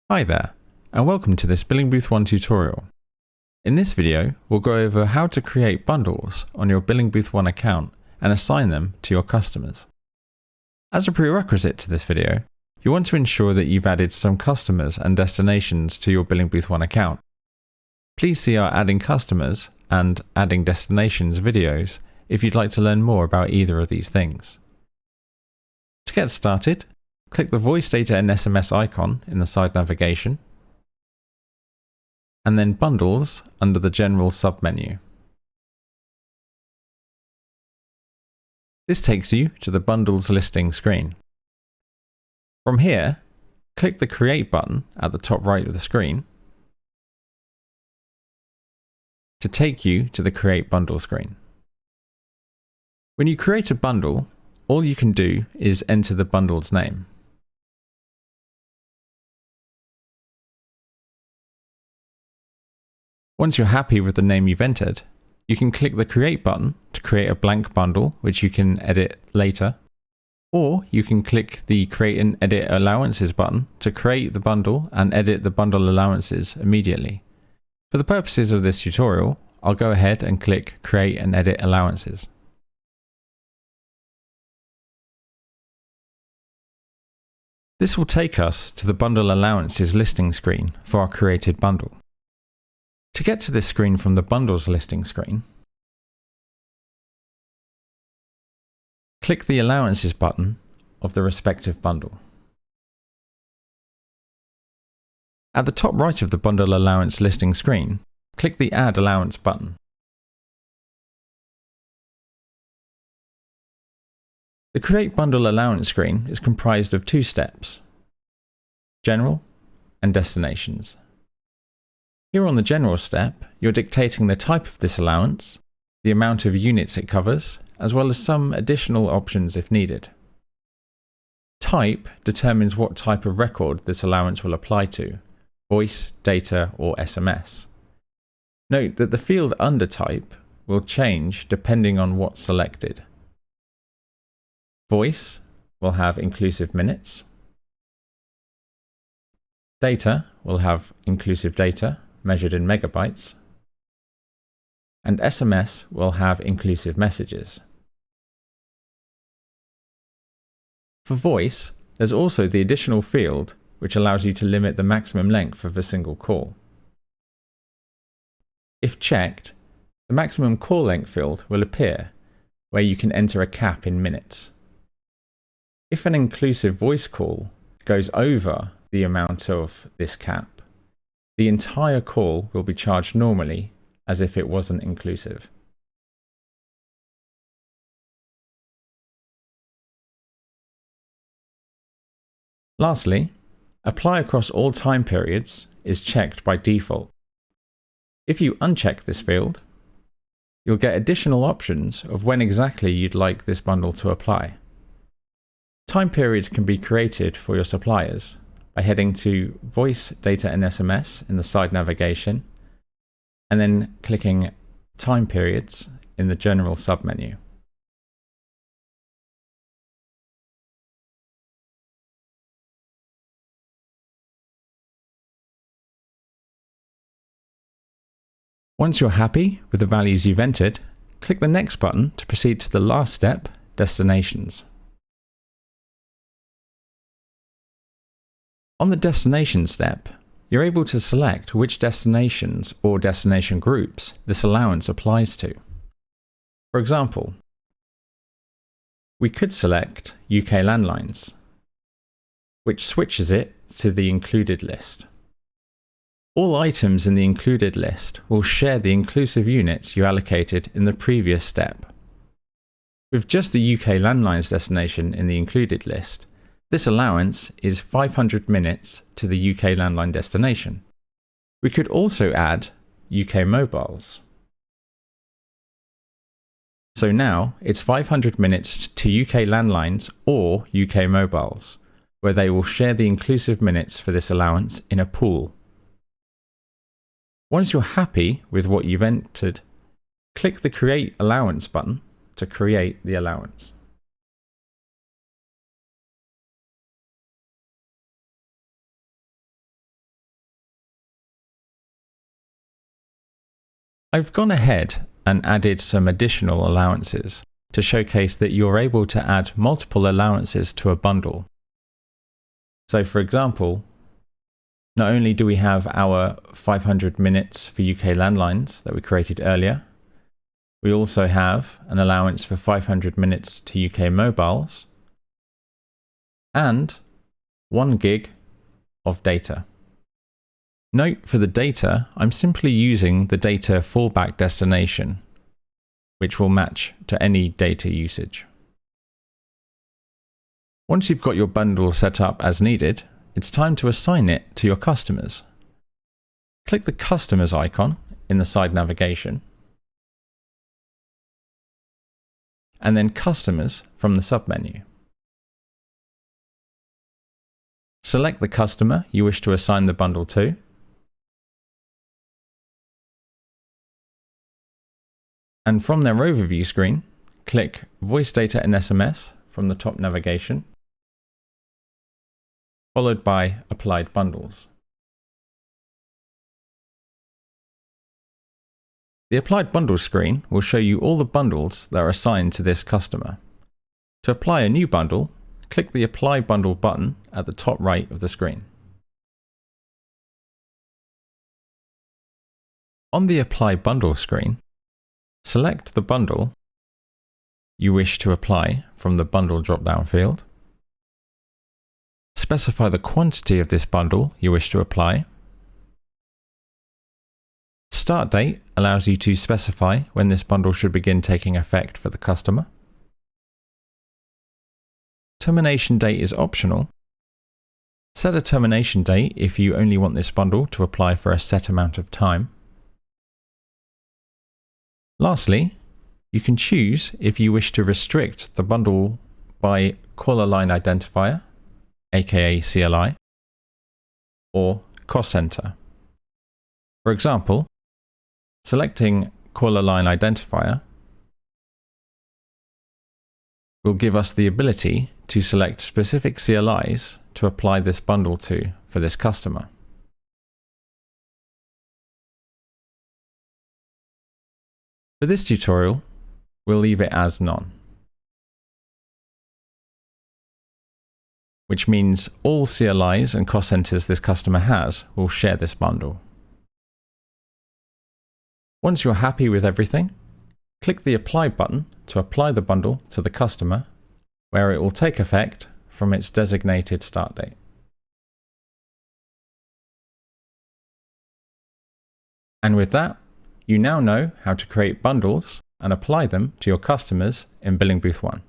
Hi there, and welcome to this Billingbooth One tutorial. In this video, we'll go over how to create bundles on your Billingbooth One account and assign them to your customers. As a prerequisite to this video, you want to ensure that you've added some customers and destinations to your Billingbooth One account. Please see our Adding Customers and Adding Destinations videos if you'd like to learn more about either of these things. To get started, click the Voice Data and SMS icon in the side navigation, and then Bundles under the General submenu. This takes you to the Bundles listing screen. From here, click the Create button at the top right of the screen to take you to the Create Bundle screen. When you create a bundle, all you can do is enter the bundle's name. Once you're happy with the name you've entered, you can click the Create button to create a blank bundle which you can edit later, or you can click the Create and Edit Allowances button to create the bundle and edit the bundle allowances immediately. For the purposes of this tutorial, I'll go ahead and click Create and Edit Allowances. This will take us to the Bundle Allowances listing screen for our created bundle. To get to this screen from the Bundles listing screen, click the Allowances button of the respective bundle. At the top right of the Bundle Allowance listing screen, click the Add Allowance button. The Create Bundle Allowance screen is comprised of two steps: General and Destinations. Here on the General step, you're dictating the type of this allowance, the amount of units it covers, as well as some additional options if needed. Type determines what type of record this allowance will apply to: voice, data, or SMS. Note that the field under type will change depending on what's selected. Voice will have inclusive minutes. Data will have inclusive data, measured in megabytes. And SMS will have inclusive messages. For voice, there's also the additional field which allows you to limit the maximum length of a single call. If checked, the maximum call length field will appear, where you can enter a cap in minutes. If an inclusive voice call goes over the amount of this cap, the entire call will be charged normally as if it wasn't inclusive. Lastly, Apply across all time periods is checked by default. If you uncheck this field, you'll get additional options of when exactly you'd like this bundle to apply. Time periods can be created for your suppliers by heading to Voice, Data and SMS in the side navigation, and then clicking Time Periods in the General submenu. Once you're happy with the values you've entered, click the Next button to proceed to the last step, Destinations. On the Destination step, you're able to select which destinations or destination groups this allowance applies to. For example, we could select UK landlines, which switches it to the included list. All items in the included list will share the inclusive units you allocated in the previous step. With just the UK landlines destination in the included list, this allowance is 500 minutes to the UK landline destination. We could also add UK mobiles. So now it's 500 minutes to UK landlines or UK mobiles, where they will share the inclusive minutes for this allowance in a pool. Once you're happy with what you've entered, click the Create Allowance button to create the allowance. I've gone ahead and added some additional allowances to showcase that you're able to add multiple allowances to a bundle. So for example, not only do we have our 500 minutes for UK landlines that we created earlier, we also have an allowance for 500 minutes to UK mobiles and 1 gig of data. Note for the data, I'm simply using the data fallback destination, which will match to any data usage. Once you've got your bundle set up as needed, it's time to assign it to your customers. Click the Customers icon in the side navigation, and then Customers from the submenu. Select the customer you wish to assign the bundle to, and from their overview screen, click Voice Data and SMS from the top navigation, followed by Applied Bundles. The Applied Bundles screen will show you all the bundles that are assigned to this customer. To apply a new bundle, click the Apply Bundle button at the top right of the screen. On the Apply Bundle screen, select the bundle you wish to apply from the Bundle drop-down field. Specify the quantity of this bundle you wish to apply. Start date allows you to specify when this bundle should begin taking effect for the customer. Termination date is optional. Set a termination date if you only want this bundle to apply for a set amount of time. Lastly, you can choose if you wish to restrict the bundle by caller line identifier, aka CLI, or cost center. For example, selecting caller line identifier will give us the ability to select specific CLIs to apply this bundle to for this customer. For this tutorial, we'll leave it as none, which means all CLIs and cost centers this customer has will share this bundle. Once you're happy with everything, click the Apply button to apply the bundle to the customer, where it will take effect from its designated start date. And with that, you now know how to create bundles and apply them to your customers in Billingbooth One.